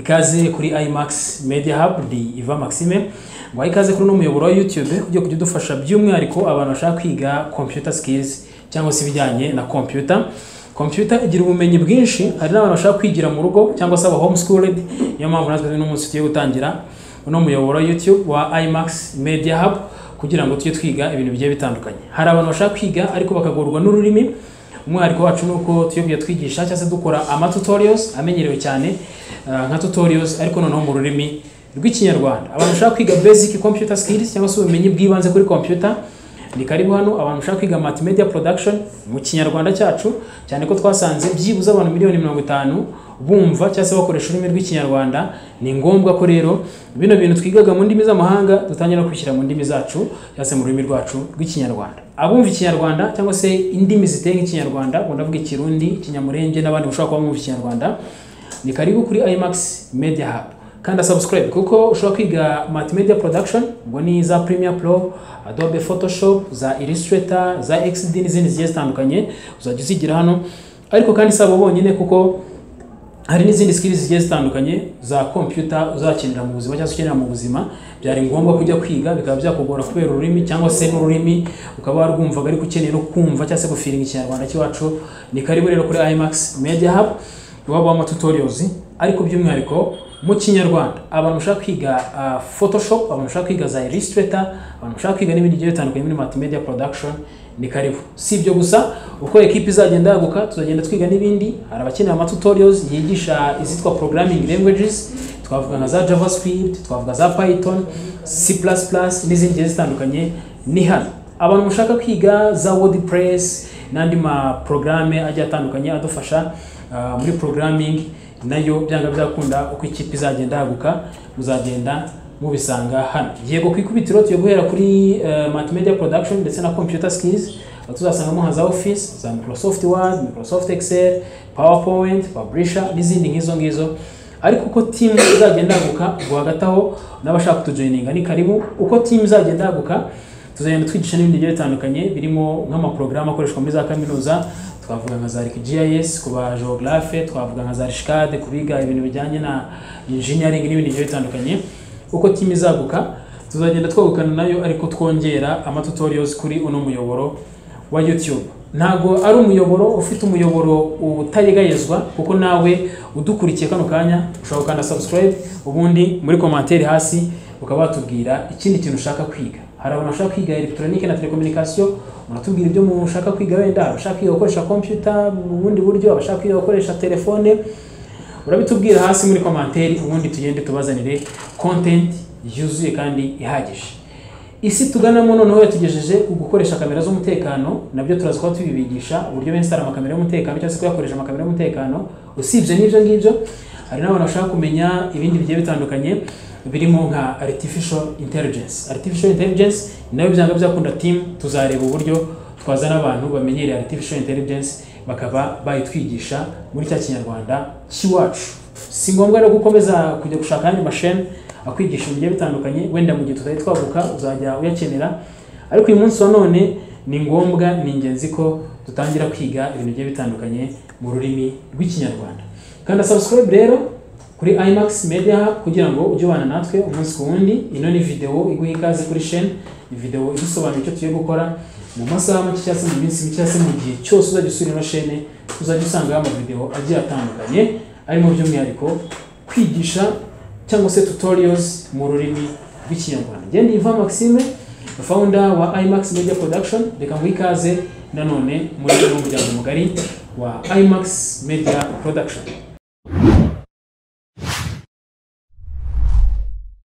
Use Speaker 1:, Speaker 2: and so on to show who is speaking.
Speaker 1: ikaze kuri IMAX Media Hub di Iva Maxime ngo ikaze kuri no muyoboro wa YouTube kujya kudufasha by'umwihariko abantu bashaka kwiga computer skills cyangwa se bijyanye na computer igira ubumenyi bwinshi. Hari n'abantu bashaka kwigira mu rugo cyangwa se aba homeschooled. Niyo mpamvu natwe n'umunsi tugiye gutangira no muyoboro wa YouTube wa IMAX Media Hub kugira ngo tujye twiga ibintu bigiye bitandukanye. Hari abantu bashaka kwiga ariko bakagorwa n'ururimi. Umwihariko wacu nuko tugiye twigisha cyangwa se dukora tutorials amenyerewe cyane nka tutorials ariko noneho mu rurimi rw'ikinyarwanda. Abantu bashaka kwiga basic computer skills cyangwa se ubumenyi bw'ibanze kuri computer ni karibu hano. Abantu bashaka kwiga multimedia production mu kinyarwanda cyacu cyane ko twasanze byibuze abantu miliyoni 50 bumva cyangwa se bakoresha ururimi rw'ikinyarwanda. Ni ngombwa ko rero bino bintu twigaga mu ndimi z'amahanga dutangira kwishyira mu ndimi zacu cyangwa se mu rurimi rwacu rw'ikinyarwanda. Abumva ikinyarwanda cyangwa se indimi ziteye ikinyarwanda ngo ndavuga ikirundi, ikinyamurenge n'abandi bashaka kuba mu ikinyarwanda ni karibu kuri IMAX Media Hub. Kanda subscribe kuko ushobora kwiga multimedia production ngo ni za Premiere Pro, Adobe Photoshop, za Illustrator, za XD n'izindi zigiye zitandukanye uzajya uzigira hano. Ariko kandi sabo bonyine kuko hari n'izindi skills zigiye zitandukanye za computer uzakenera mu buzima cyangwa ukenera mu buzima. Byari ngombwa kujya kwiga bikaba byakugora kubera ururimi cyangwa se n'ururimi ukaba warwumvaga ariko ukeneye no kumva cyangwa se gufiringa ikinyarwanda cyacu. Ni karibu rero kuri IMAX Media Hub waba tutorials ariko by'umwihariko mu kinyarwanda. Abantu bashaka kwiga Photoshop, abantu bashaka kwiga za Illustrator, abantu bashaka kwiga n'ibindi bigiye bitandukanye muri multimedia production ni karibu. Si ibyo gusa uko equipe izagenda yaguka tuzagenda twiga n'ibindi. Hari abakeneye tutorials yigisha izitwa programming languages, twavuga nka za JavaScript, twavuga za Python, C++ n'izindi zitandukanye ni hano. Abantu mushaka kwiga za WordPress n'andi ma programme ajya atandukanye adufasha muri programming nayo byanga byakunda uko ikipe izagenda yaguka muzagenda mubisanga hano. Yego kwikubitiro tuyo guhera kuri multimedia production ndetse na computer skills tuzasangamo nka za Office, za Microsoft Word, Microsoft Excel, PowerPoint, Publisher n'izindi ngizo. Ariko uko team izagenda yaguka guhagataho n'abashaka kutujoininga ni karibu. Uko team izagenda yaguka tuzagenda twigisha n'ibindi bigiye bitandukanye birimo nk'ama program akoreshwa muri za kaminuza. Twavuga nka za GIS kuba geography, twavuga nka za Archicad kubiga ibintu bijyanye na engineering n'ibindi bigiye bitandukanye. Uko team izaguka tuzagenda twagukana nayo ariko twongera tutorials kuri uno muyoboro wa YouTube. Ntago ari umuyoboro ufite umuyoboro utayegayezwa kuko nawe udukurikiye kano kanya ushobora kanda subscribe ubundi muri commentaire hasi ukaba watubwira ikindi kintu ushaka kwiga. Hari abantu bashaka kwiga electronique na telecommunication, muratubwira ibyo mushaka kwiga wenda abashaka kwiga gukoresha computer mu bundi buryo, abashaka kwiga gukoresha telefone urabitubwira hasi muri commentaire ubundi tugende tubazanire content yuzuye kandi ihagije. Isi tuganamo noneho yatugejeje gukoresha kamera z'umutekano nabyo turaza ko tubibigisha uburyo bensitara amakamera y'umutekano cyangwa se kuyakoresha amakamera y'umutekano. Usibye n'ibyo ngibyo hari n'abantu bashaka kumenya ibindi bigiye bitandukanye birimo nka artificial intelligence nayo byanga byakunda team tuzareba uburyo twazana abantu bamenyereye artificial intelligence bakaba bayitwigisha muri cya kinyarwanda cy'iwacu. Si ngombwa no gukomeza kujya gushaka andi machine akwigisha bigiye bitandukanye wenda mu gihe tutari twaguka uzajya uyakenera. Ariko uyu munsi wa none ni ngombwa ni ingenzi ko dutangira kwiga ibintu bigiye bitandukanye mu rurimi rw'ikinyarwanda. Kandi subscribe rero kuri IMAX Media Hub kugira ngo ujye ubana natwe umunsi ku wundi. Ino ni video iguha ikaze kuri chaîne, ni video isobanura icyo tugiye gukora mu masaha make cyangwa se mu minsi mike cyangwa se mu gihe cyose uzajya usura ino chaîne uzajya usanga ama video agiye atandukanye arimo by'umwihariko kwigisha cyangwa se tutorials mu rurimi rw'ikinyarwanda. Ndi Iva Maxime, founder wa IMAX Media Production. Reka nguhe ikaze nanone muri uno muryango mugari wa IMAX Media Production.